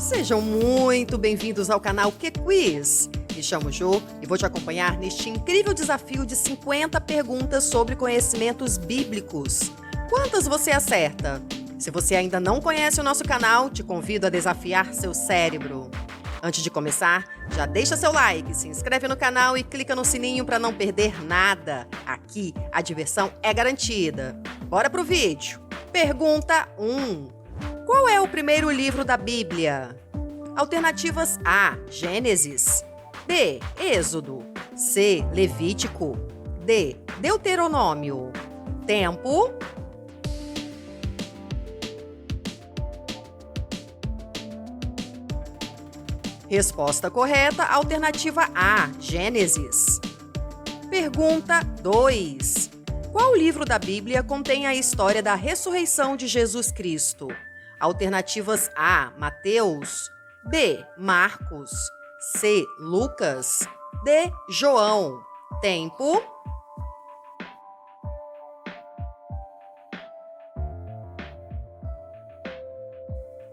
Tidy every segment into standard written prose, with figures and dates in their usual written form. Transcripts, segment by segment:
Sejam muito bem-vindos ao canal QQuiz. Me chamo Jo e vou te acompanhar neste incrível desafio de 50 perguntas sobre conhecimentos bíblicos. Quantas você acerta? Se você ainda não conhece o nosso canal, te convido a desafiar seu cérebro. Antes de começar, já deixa seu like, se inscreve no canal e clica no sininho para não perder nada. Aqui, a diversão é garantida. Bora pro vídeo. Pergunta 1. Qual é o primeiro livro da Bíblia? Alternativas A, Gênesis. B, Êxodo. C, Levítico. D, Deuteronômio. Tempo. Resposta correta, alternativa A, Gênesis. Pergunta 2. Qual livro da Bíblia contém a história da ressurreição de Jesus Cristo? Alternativas A, Mateus. B, Marcos. C, Lucas. D, João. Tempo.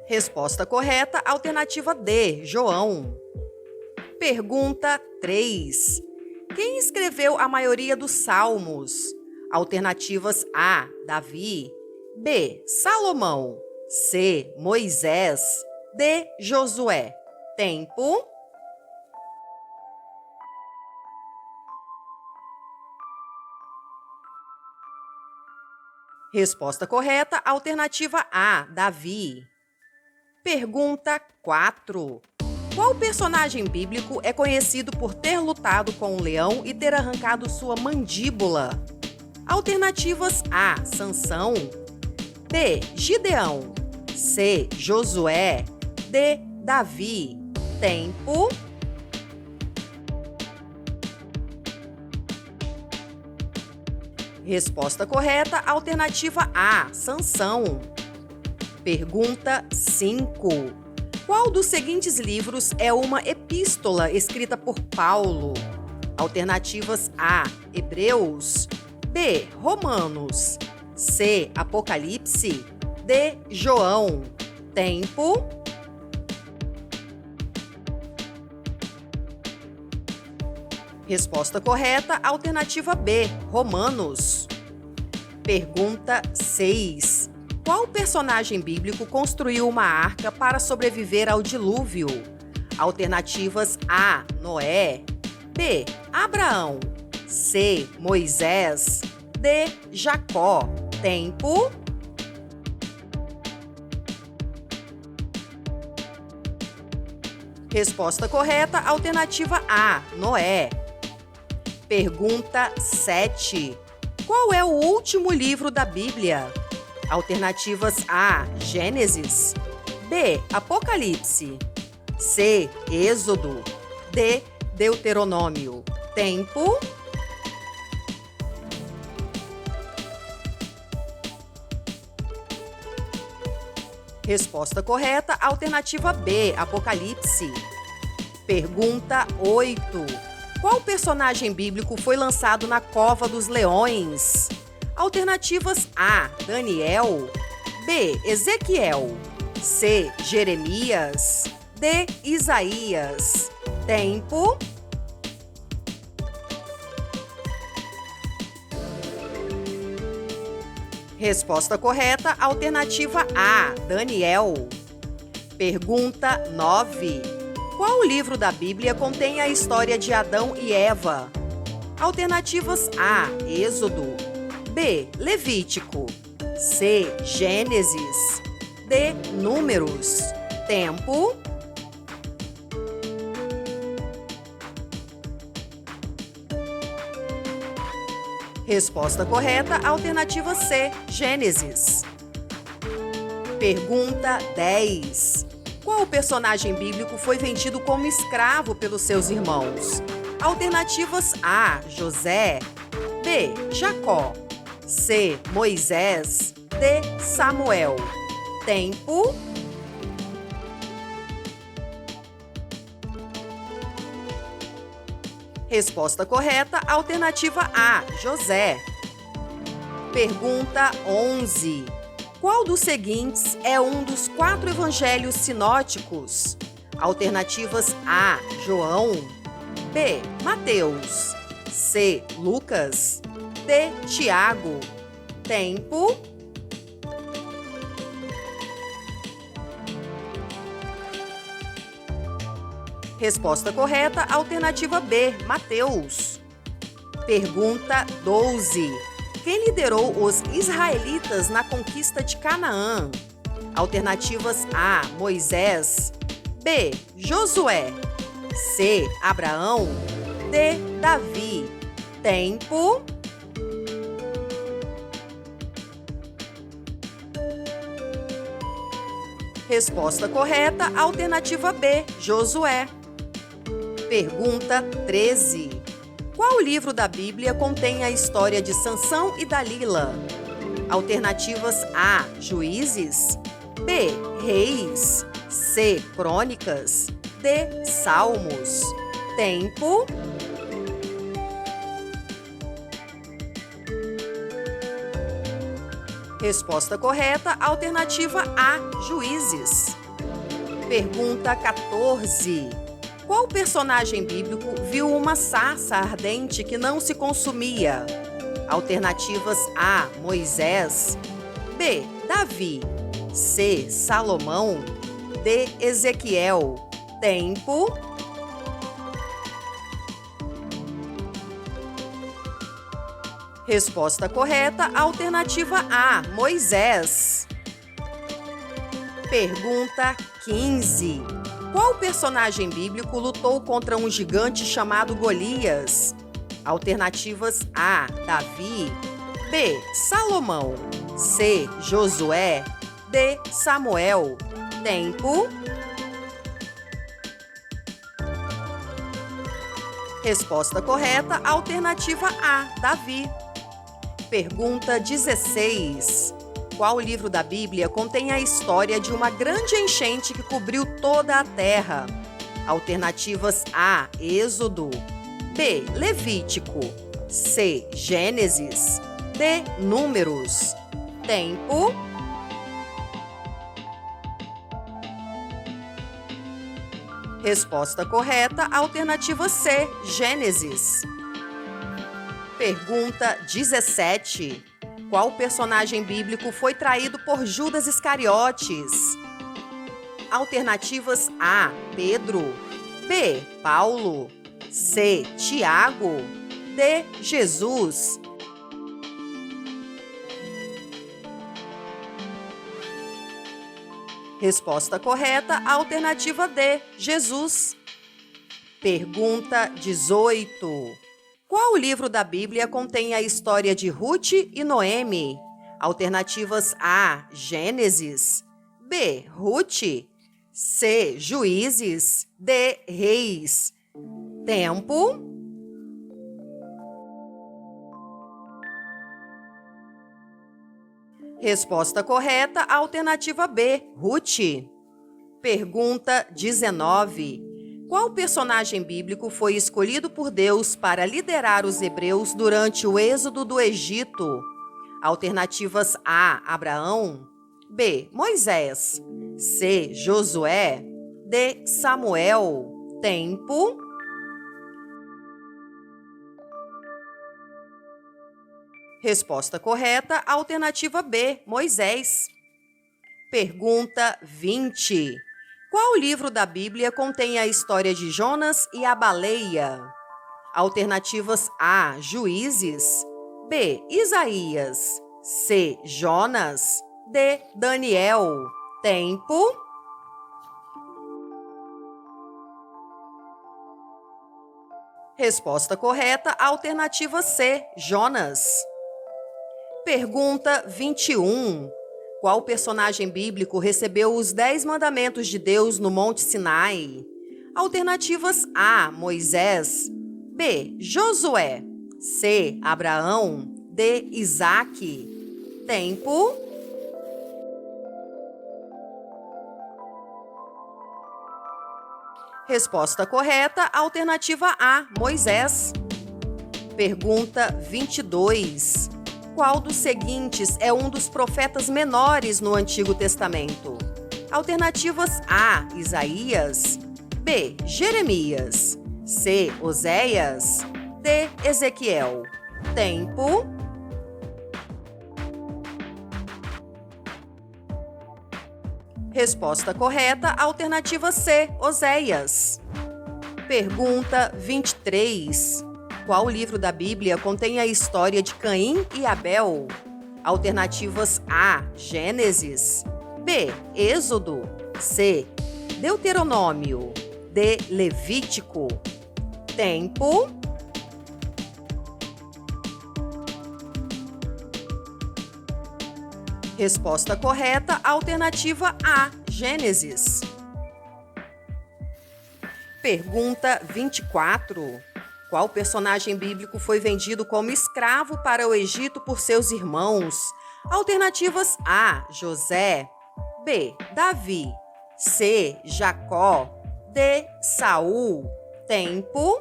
Resposta correta, alternativa D, João. Pergunta 3. Quem escreveu a maioria dos salmos? Alternativas A, Davi. B, Salomão. C, Moisés. D, Josué. Tempo. Resposta correta, alternativa A, Davi. Pergunta 4. Qual personagem bíblico é conhecido por ter lutado com um leão e ter arrancado sua mandíbula? Alternativas A, Sansão. B, Gideão. C, Josué. D, Davi. Tempo. Resposta correta, alternativa A, Sansão. Pergunta 5. Qual dos seguintes livros é uma epístola escrita por Paulo? Alternativas A, Hebreus. B, Romanos. C, Apocalipse. D, João. Tempo. Resposta correta, alternativa B, Romanos. Pergunta 6. Qual personagem bíblico construiu uma arca para sobreviver ao dilúvio? Alternativas A, Noé. B, Abraão. C, Moisés. D, Jacó. Tempo. Resposta correta, alternativa A, Noé. Pergunta 7. Qual é o último livro da Bíblia? Alternativas A, Gênesis. B, Apocalipse. C, Êxodo. D, Deuteronômio. Tempo. Resposta correta, alternativa B, Apocalipse. Pergunta 8. Qual personagem bíblico foi lançado na cova dos leões? Alternativas A, Daniel. B, Ezequiel. C, Jeremias. D, Isaías. Tempo. Resposta correta, alternativa A, Daniel. Pergunta 9. Qual livro da Bíblia contém a história de Adão e Eva? Alternativas A, Êxodo. B, Levítico. C, Gênesis. D, Números. Tempo. Resposta correta, alternativa C, Gênesis. Pergunta 10. Qual personagem bíblico foi vendido como escravo pelos seus irmãos? Alternativas A, José. B, Jacó. C, Moisés. D, Samuel. Tempo. Resposta correta, alternativa A, José. Pergunta 11. Qual dos seguintes é um dos 4 evangelhos sinóticos? Alternativas A, João, B, Mateus, C, Lucas, D, Tiago. Tempo. Resposta correta, alternativa B, Mateus. Pergunta 12. Quem liderou os israelitas na conquista de Canaã? Alternativas A, Moisés, B, Josué, C, Abraão, D, Davi. Tempo. Resposta correta, alternativa B, Josué. Pergunta 13. Qual livro da Bíblia contém a história de Sansão e Dalila? Alternativas A, Juízes, B, Reis, C, Crônicas, D, Salmos. Tempo. Resposta correta, alternativa A, Juízes. Pergunta 14. Qual personagem bíblico viu uma sarça ardente que não se consumia? Alternativas A, Moisés, B, Davi, C, Salomão, D, Ezequiel. Tempo. Resposta correta, alternativa A, Moisés. Pergunta 15. Qual personagem bíblico lutou contra um gigante chamado Golias? Alternativas A, Davi, B, Salomão, C, Josué, D, Samuel. Tempo. Resposta correta, alternativa A, Davi. Pergunta 16. Qual livro da Bíblia contém a história de uma grande enchente que cobriu toda a terra? Alternativas A, Êxodo, B, Levítico, C, Gênesis, D, Números. Tempo. Resposta correta, alternativa C, Gênesis. Pergunta 17. Qual personagem bíblico foi traído por Judas Iscariotes? Alternativas A, Pedro, B, Paulo, C, Tiago, D, Jesus. Resposta correta, alternativa D, Jesus. Pergunta 18. Qual livro da Bíblia contém a história de Ruth e Noemi? Alternativas A, Gênesis, B, Ruth, C, Juízes, D, Reis. Tempo. Resposta correta, alternativa B, Ruth. Pergunta 19. Qual personagem bíblico foi escolhido por Deus para liderar os hebreus durante o êxodo do Egito? Alternativas A, Abraão, B, Moisés, C, Josué, D, Samuel. Tempo. Resposta correta, alternativa B, Moisés. Pergunta 20. Qual livro da Bíblia contém a história de Jonas e a baleia? Alternativas A, Juízes, B, Isaías, C, Jonas, D, Daniel. Tempo. Resposta correta, alternativa C, Jonas. Pergunta 21. Qual personagem bíblico recebeu os 10 mandamentos de Deus no Monte Sinai? Alternativas A, Moisés, B, Josué, C, Abraão, D, Isaque. Tempo. Resposta correta, alternativa A, Moisés. Pergunta 22. Qual dos seguintes é um dos profetas menores no Antigo Testamento? Alternativas A, Isaías, B, Jeremias, C, Oséias, D, Ezequiel. Tempo. Resposta correta, alternativa C, Oséias. Pergunta 23. Qual livro da Bíblia contém a história de Caim e Abel? Alternativas A, Gênesis, B, Êxodo, C, Deuteronômio, D, Levítico. Tempo. Resposta correta, alternativa A, Gênesis. Pergunta 24. Qual personagem bíblico foi vendido como escravo para o Egito por seus irmãos? Alternativas A, José, B, Davi, C, Jacó, D, Saul. Tempo.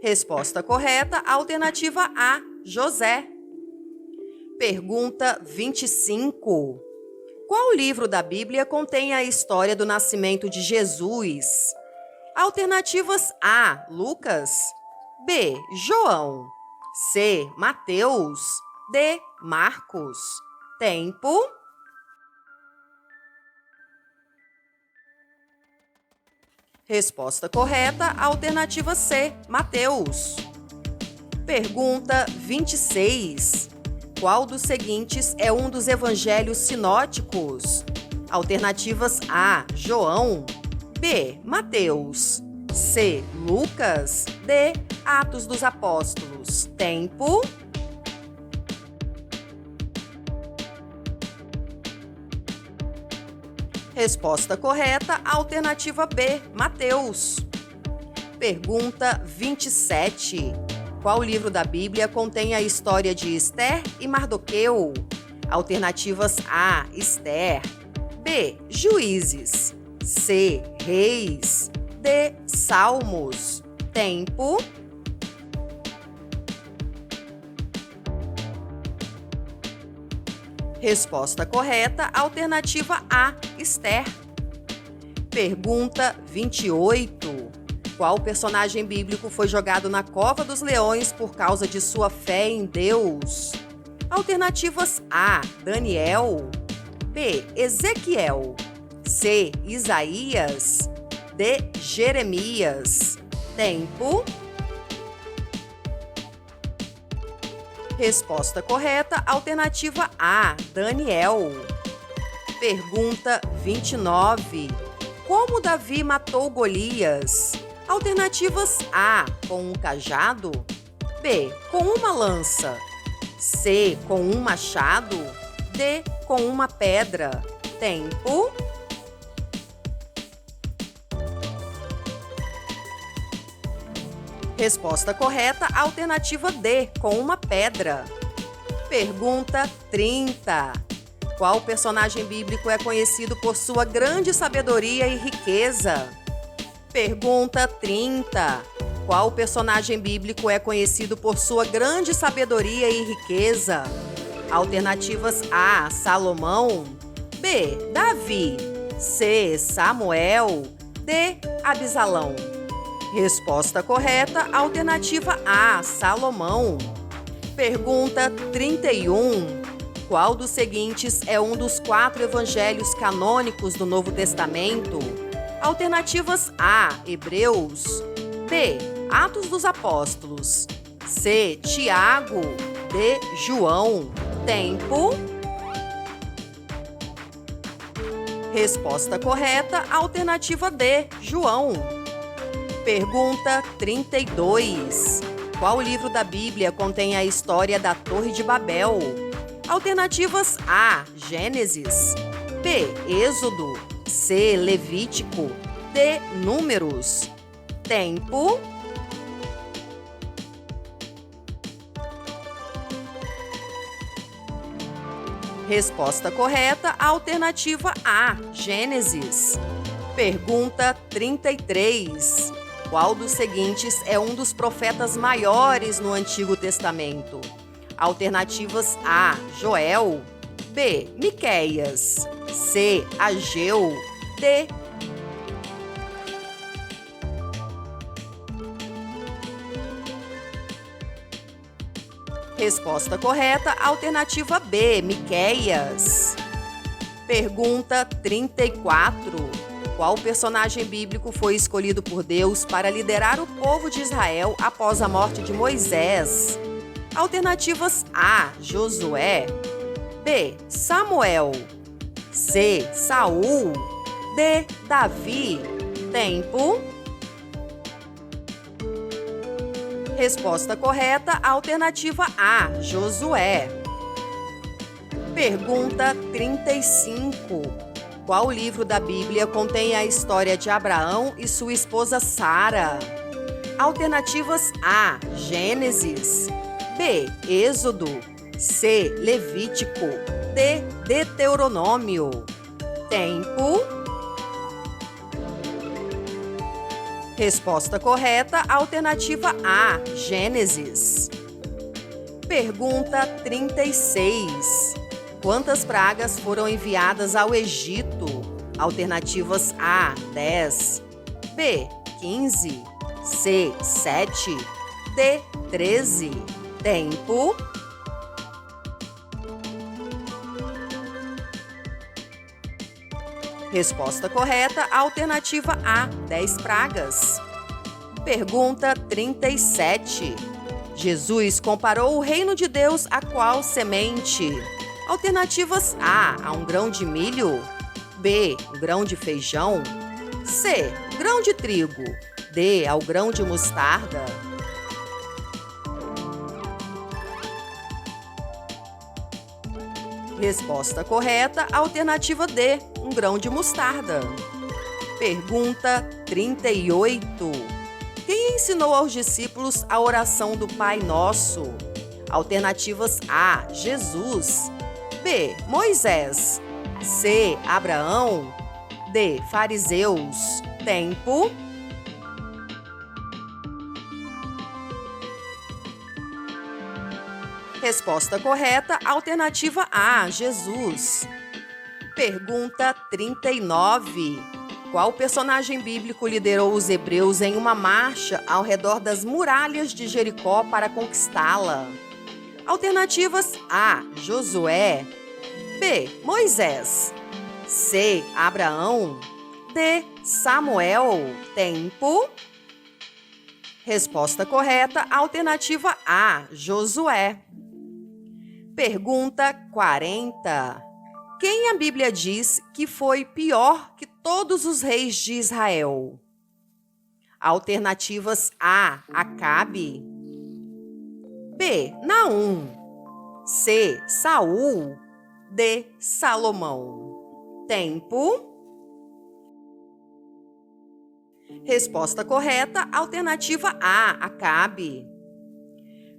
Resposta correta, alternativa A, José. Pergunta 25. Qual livro da Bíblia contém a história do nascimento de Jesus? Alternativas A, Lucas, B, João, C, Mateus, D, Marcos. Tempo. Resposta correta, alternativa C, Mateus. Pergunta 26. Qual dos seguintes é um dos evangelhos sinóticos? Alternativas A, João, B, Mateus, C, Lucas, D, Atos dos Apóstolos. Tempo. Resposta correta, alternativa B, Mateus. Pergunta 27. Qual livro da Bíblia contém a história de Ester e Mardoqueu? Alternativas A, Ester, B, Juízes, C, Reis, D, Salmos. Tempo. Resposta correta, alternativa A, Ester. Pergunta 28. Qual personagem bíblico foi jogado na cova dos leões por causa de sua fé em Deus? Alternativas A, Daniel, B, Ezequiel, C, Isaías, D, Jeremias. Tempo. Resposta correta, alternativa A, Daniel. Pergunta 29. Como Davi matou Golias? Alternativas A, com um cajado, B, com uma lança, C, com um machado, D, com uma pedra. Tempo. Resposta correta, alternativa D, com uma pedra. Pergunta 30. Qual personagem bíblico é conhecido por sua grande sabedoria e riqueza? Pergunta 30. Qual personagem bíblico é conhecido por sua grande sabedoria e riqueza? Alternativas A, Salomão, B, Davi, C, Samuel, D, Abisalão. Resposta correta, alternativa A, Salomão. Pergunta 31. Qual dos seguintes é um dos 4 evangelhos canônicos do Novo Testamento? Alternativas A, Hebreus, B, Atos dos Apóstolos, C, Tiago, D, João. Tempo. Resposta correta, alternativa D, João. Pergunta 32. Qual livro da Bíblia contém a história da Torre de Babel? Alternativas A, Gênesis, B, Êxodo, C, Levítico, D, Números. Tempo. Resposta correta, alternativa A, Gênesis. Pergunta 33. Qual dos seguintes é um dos profetas maiores no Antigo Testamento? Alternativas A, Joel. B, Miqueias. C, Ageu. D, resposta correta, alternativa B, Miqueias. Pergunta 34. Qual personagem bíblico foi escolhido por Deus para liderar o povo de Israel após a morte de Moisés? Alternativas A, Josué. B, Samuel. C, Saul. D, Davi. Tempo. Resposta correta, alternativa A, Josué. Pergunta 35. Qual livro da Bíblia contém a história de Abraão e sua esposa Sara? Alternativas A, Gênesis. B, Êxodo. C, Levítico. D, Deuteronômio. Tempo. Resposta correta, alternativa A, Gênesis. Pergunta 36. Quantas pragas foram enviadas ao Egito? Alternativas A, 10. B, 15. C, 7. D, 13. Tempo. Resposta correta, alternativa A, 10 pragas. Pergunta 37. Jesus comparou o reino de Deus a qual semente? Alternativas A um grão de milho. B, um grão de feijão. C, grão de trigo. D, ao grão de mostarda. Resposta correta, alternativa D, um grão de mostarda. Pergunta 38. Quem ensinou aos discípulos a oração do Pai Nosso? Alternativas A, Jesus. B, Moisés. C, Abraão. D, fariseus. Tempo. Resposta correta, alternativa A, Jesus. Pergunta 39. Qual personagem bíblico liderou os hebreus em uma marcha ao redor das muralhas de Jericó para conquistá-la? Alternativas A, Josué. B, Moisés. C, Abraão. D, Samuel. Tempo. Resposta correta, alternativa A, Josué. Pergunta 40. Quem a Bíblia diz que foi pior que todos os reis de Israel? Alternativas A, Acabe. B, Naum. C, Saul. D, Salomão. Tempo. Resposta correta, alternativa A, Acabe.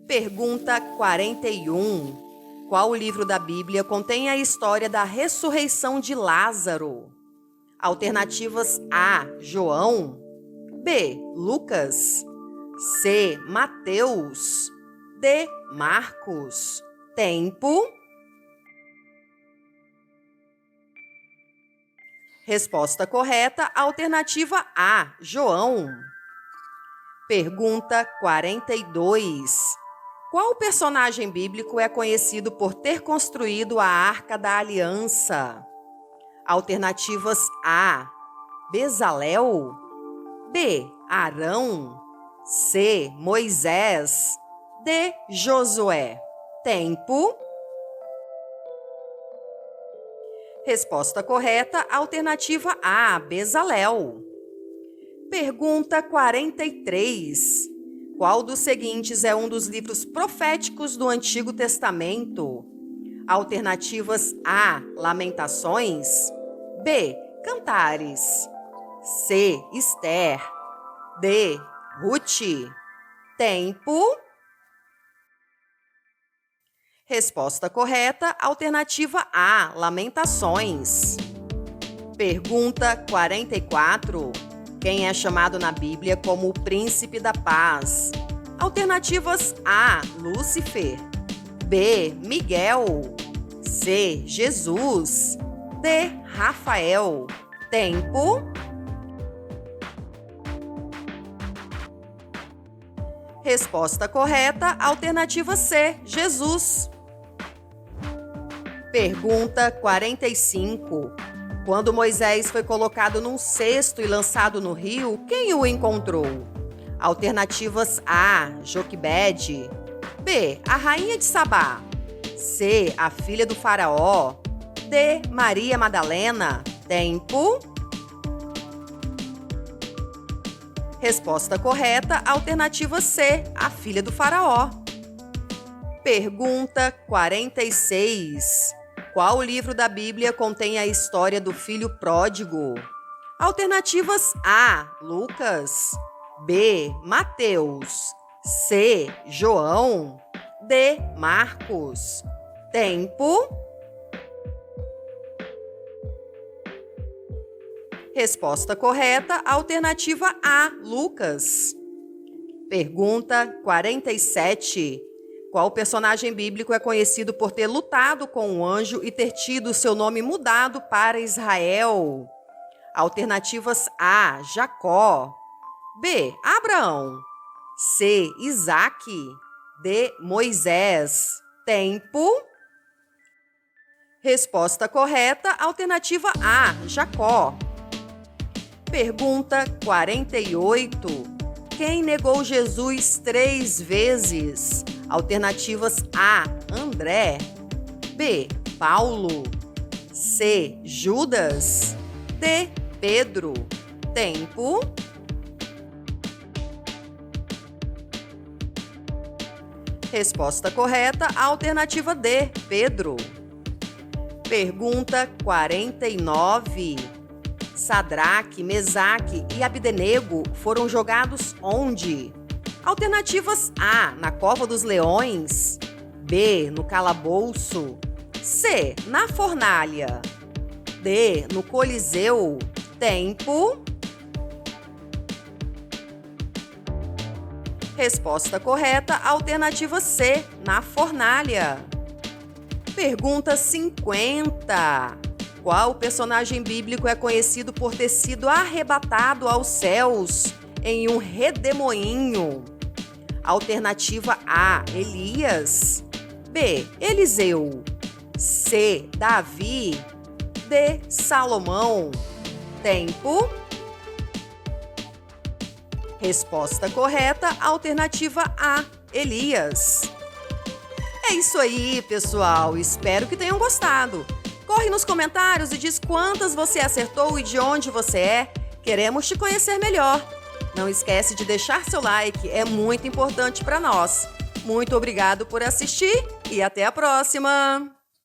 Pergunta 41. Qual livro da Bíblia contém a história da ressurreição de Lázaro? Alternativas A, João. B, Lucas. C, Mateus. D, Marcos. Tempo. Resposta correta, alternativa A, João. Pergunta 42. Qual personagem bíblico é conhecido por ter construído a Arca da Aliança? Alternativas A, Bezalel. B, Arão. C, Moisés. D, Josué. Tempo. Resposta correta, alternativa A, Bezalel. Pergunta 43. Qual dos seguintes é um dos livros proféticos do Antigo Testamento? Alternativas A, Lamentações. B, Cantares. C, Esther. D, Ruth. Tempo. Resposta correta, alternativa A, Lamentações. Pergunta 44. Quem é chamado na Bíblia como o príncipe da paz? Alternativas A, Lúcifer. B, Miguel. C, Jesus. D, Rafael. Tempo. Resposta correta, alternativa C, Jesus. Pergunta 45. Quando Moisés foi colocado num cesto e lançado no rio, quem o encontrou? Alternativas A, Joquebede. B, a rainha de Sabá. C, a filha do faraó. D, Maria Madalena. Tempo. Resposta correta, alternativa C, a filha do faraó. Pergunta 46. Qual livro da Bíblia contém a história do filho pródigo? Alternativas A, Lucas. B, Mateus. C, João. D, Marcos. Tempo. Resposta correta, alternativa A, Lucas. Pergunta 47. Qual personagem bíblico é conhecido por ter lutado com um anjo e ter tido seu nome mudado para Israel? Alternativas A, Jacó. B, Abraão. C, Isaque. D, Moisés. Tempo. Resposta correta, alternativa A, Jacó. Pergunta 48. Quem negou Jesus 3 vezes? Alternativas A, André. B, Paulo. C, Judas. D, Pedro. Tempo. Resposta correta, alternativa D, Pedro. Pergunta 49. Sadraque, Mesaque e Abdenego foram jogados onde? Alternativas A, na cova dos leões. B, no calabouço. C, na fornalha. D, no coliseu. Tempo. Resposta correta, alternativa C, na fornalha. Pergunta 50. Qual personagem bíblico é conhecido por ter sido arrebatado aos céus em um redemoinho? Alternativa A, Elias. B, Eliseu. C, Davi. D, Salomão. Tempo. Resposta correta, alternativa A, Elias. É isso aí, pessoal. Espero que tenham gostado. Corre nos comentários e diz quantas você acertou e de onde você é. Queremos te conhecer melhor. Não esquece de deixar seu like, é muito importante para nós. Muito obrigado por assistir e até a próxima!